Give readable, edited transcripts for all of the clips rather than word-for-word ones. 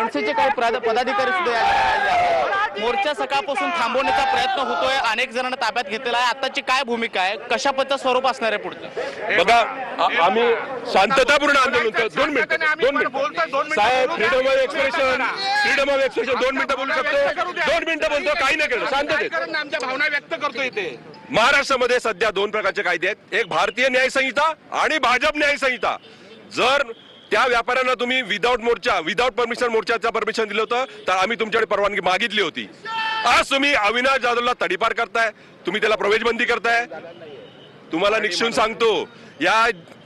मनसेचे काही पदाधिकारी सुद्धा या ठिकाणी आले आहेत। मोर्चा सकाळपासून थांबवण्याचा प्रयत्न होतोय, अनेक जणांना ताब्यात घेतलेला आहे। आताची काय भूमिका आहे, कशा पद्धतीचं स्वरूप असणार आहे पुढचं? बघा, आम्ही शांततापूर्ण आंदोलन करतो। 2 मिनिटं साहेब, फ्रीडम ऑफ एक्सप्रेशन 2 मिनिटं बोलू शकतो। 2 मिनिटं बोलतो, काही नाही करतो, शांततेत आमच्या भावना व्यक्त करतो। इथे महाराष्ट्रामध्ये सध्या 2 प्रकारचे कायदे आहेत, एक भारतीय न्याय संहिता आणि भाजप न्याय संहिता। जर त्या व्यापाऱ्यांना तुम्ही विदाउट परमिशन मोर्चाचा परमिशन दिलं होतं तर आम्ही तुमच्याकडे परवानगी मागितली होती। आज तुम्ही अविनाश जाधवला तडीपार करताय, तुम्ही त्याला प्रवेशबंदी करताय। तुम्हाला निक्षून सांगतो,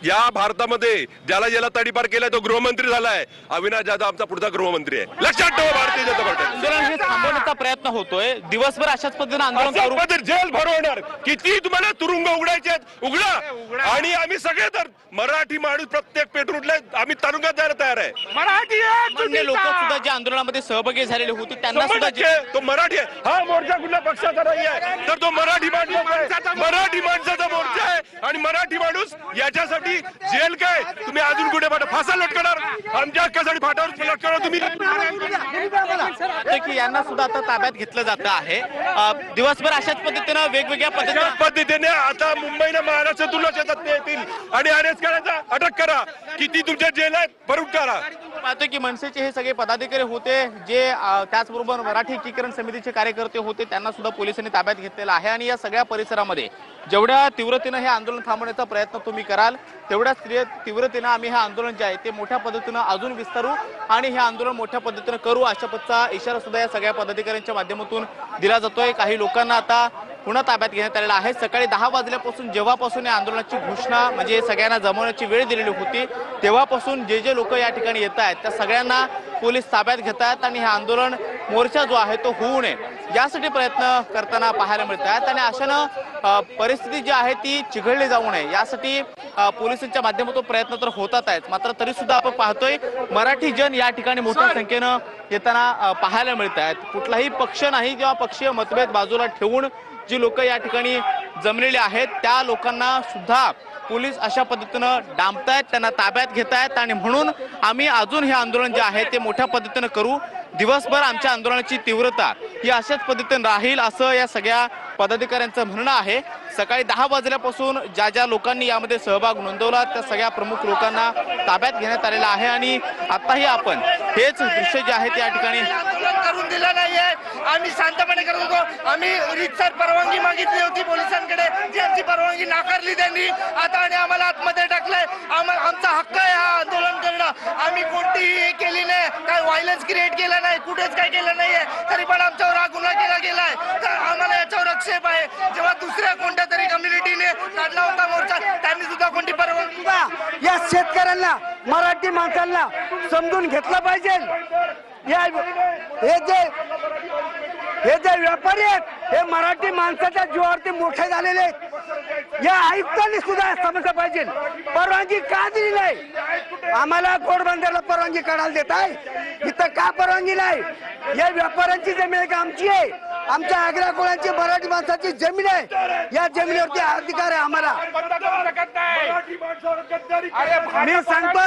या भारतामध्ये ज्याला तडीपार केलाय तो गृहमंत्री झालाय। अविनाश जाधव आमचा पुढचा गृहमंत्री आहे, लक्षात ठेवा। भारतीय जनता पार्टी आंदोलन हे थांबवण्याचा प्रयत्न होतोय, दिवसभर अशाच पद्धतीने आंदोलन करू। जेल भरवणार, किती तुम्हाला तुरुंग उघडायचे उघडा। आणि आम्ही सगळे तर मराठी माणूस प्रत्येक पेटरूटला आम्ही तुरुंगात जायला तयार आहे। मराठी लोक सुद्धा जे आंदोलनामध्ये सहभागी झालेले होते त्यांना सुद्धा तो मराठी आहे। हा मोर्चा कुठल्या पक्षाचा नाही आहे, तर तो मराठी माणसाचा मोर्चा आहे। आणि मराठी माणूस याच्यासाठी जेल काय, तुम्ही अजून कुठे फासा लटकणार, आमच्या हक्कासाठी फाटावर लटकणार तुम्ही। की यांना सुद्धा आता ताब्यात घेतलं जातं आहे। दिवसभर अशाच पद्धतीने वेगवेगळ्या पद्धतीने आता मुंबईला महाराष्ट्रातून येतात ते येतील आणि अरेस्ट करायचा, अटक करा, किती तुमच्या जेल आहेत भरून करा। पाहतोय की मनसेचे हे सगळे पदाधिकारी होते, जे त्याचबरोबर मराठी एकीकरण समितीचे कार्यकर्ते होते, त्यांना सुद्धा पोलिसांनी ताब्यात घेतलेला आहे। आणि या सगळ्या परिसरामध्ये जेवढ्या तीव्रतेने हे आंदोलन थांबवण्याचा प्रयत्न तुम्ही कराल तेवढ्याच तीव्रतेने आम्ही हे आंदोलन जे आहे ते मोठ्या पद्धतीने अजून विस्तारू आणि हे आंदोलन मोठ्या पद्धतीने करू, अशा पद्धतीचा इशारा सुद्धा या सगळ्या पदाधिकाऱ्यांच्या माध्यमातून दिला जातोय। काही लोकांना आता पुन्हा ताब्यात घेण्यात आलेला आहे। सकाळी 10 वाजल्यापासून जेव्हापासून या आंदोलनाची घोषणा म्हणजे सगळ्यांना जमवण्याची वेळ दिलेली होती तेव्हापासून जे लोक या ठिकाणी येत आहेत त्या सगळ्यांना पोलीस ताब्यात घेत आहेत आणि हे आंदोलन मोर्चा जो आहे तो होऊ नये यासाठी प्रयत्न करताना पाहायला मिळत आहेत। आणि अशानं परिस्थिती जी आहे ती चिघळली जाऊ नये यासाठी पोलिसांच्या माध्यमातून प्रयत्न तर होतात आहेत। मात्र तरी सुद्धा आपण पाहतोय मराठी जन या ठिकाणी मोठ्या संख्येनं येताना पाहायला मिळत आहेत। कुठलाही पक्ष नाही किंवा पक्षीय मतभेद बाजूला ठेवून जी लोक या ठिकाणी जमलेले आहेत त्या लोकांना सुद्धा पोलीस अशा पद्धतीनं डांबतायत, त्यांना ताब्यात घेत आहेत। आणि म्हणून आम्ही अजून हे आंदोलन जे आहे ते मोठ्या पद्धतीनं करू, दिवसभर आमच्या आंदोलनाची तीव्रता ही अशाच पद्धतीने राहील असं या सगळ्या पदाधिकाऱ्यांचं म्हणणं आहे। सकाळी 10 वाजल्यापासून ज्या लोकांनी यामध्ये सहभाग नोंदवला त्या सगळ्या प्रमुख लोकांना ताब्यात घेण्यात आलेला आहे। आणि आताही आपण हेच दृश्य जे आहे त्या ठिकाणी करून दिलं नाहीये, आम्ही शांतपणे करत होतो। आम्ही रीतसर परवानगी मागितली होती पोलिसांकडे, जी आमची परवानगी नाकारली त्यांनी आता आणि आम्हाला आतमध्ये टाकलंय। आमचा हक्क आहे हा आंदोलन करणं, आम्ही कोणतीही केली नाही, काय व्हायलन्स क्रिएट केलं नाही, कुठेच काय केलं नाहीये, तरी पण आमच्यावर हा गुन्हा केला गेलाय। तर आम्हाला याच्यावर आक्षेप आहे। जेव्हा दुसऱ्या कोणत्या तरी कम्युनिटीने काढला होता मोर्चा त्यांनी सुद्धा कोणती परवानगी या शेतकऱ्यांना मराठी माणसांना समजून घेतलं पाहिजे। हे जे व्यापारी आहेत हे मराठी माणसाच्या जीवावरती मोठे झालेले आहेत। या आयुक्तांनी सुद्धा समजलं पाहिजे, परवानगी का दिली नाही? आम्हाला घोडबंदरला परवानगी काढायला देत आहे, इथं का परवानगी नाही? या व्यापाऱ्यांची जमीन आहे का आमची आहे? आमच्या आग्रा कोळ्यांची मराठी माणसाची जमीन आहे, या जमिनीवरती अधिकार आहे आम्हाला। मी सांगतो